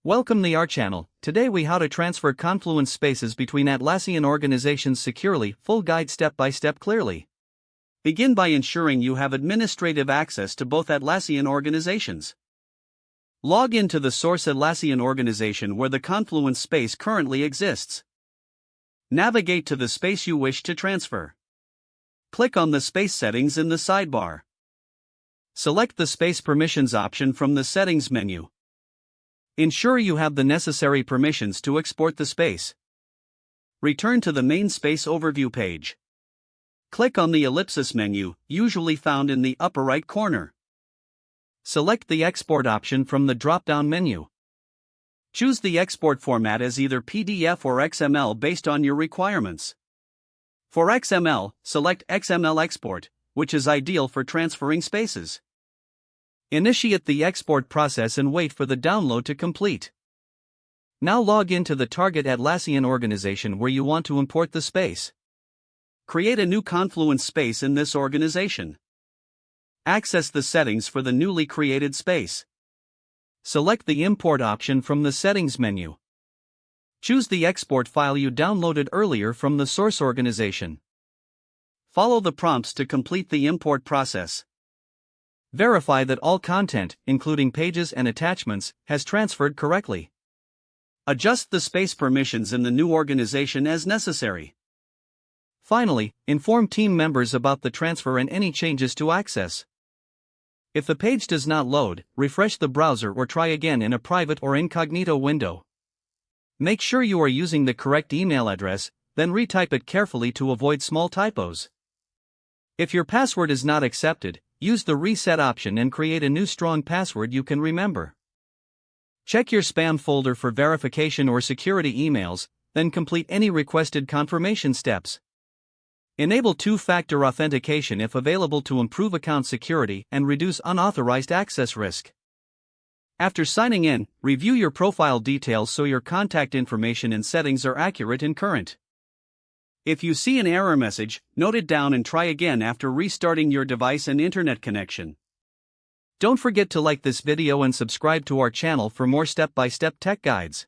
Welcome to our channel. Today we how to transfer Confluence spaces between Atlassian organizations securely. Full guide step by step clearly. Begin by ensuring you have administrative access to both Atlassian organizations. Log into the source Atlassian organization where the Confluence space currently exists. Navigate to the space you wish to transfer. Click on the space settings in the sidebar. Select the space permissions option from the settings menu. Ensure you have the necessary permissions to export the space. Return to the main space overview page. Click on the ellipsis menu, usually found in the upper right corner. Select the export option from the drop-down menu. Choose the export format as either PDF or XML based on your requirements. For XML, select XML export, which is ideal for transferring spaces. Initiate the export process and wait for the download to complete. Now log into the target Atlassian organization where you want to import the space. Create a new Confluence space in this organization. Access the settings for the newly created space. Select the import option from the settings menu. Choose the export file you downloaded earlier from the source organization. Follow the prompts to complete the import process. Verify that all content, including pages and attachments, has transferred correctly. Adjust the space permissions in the new organization as necessary. Finally, inform team members about the transfer and any changes to access. If the page does not load, refresh the browser or try again in a private or incognito window. Make sure you are using the correct email address, then retype it carefully to avoid small typos. If your password is not accepted, use the reset option and create a new strong password you can remember. Check your spam folder for verification or security emails, then complete any requested confirmation steps. Enable two-factor authentication if available to improve account security and reduce unauthorized access risk. After signing in, review your profile details so your contact information and settings are accurate and current. If you see an error message, note it down and try again after restarting your device and internet connection. Don't forget to like this video and subscribe to our channel for more step-by-step tech guides.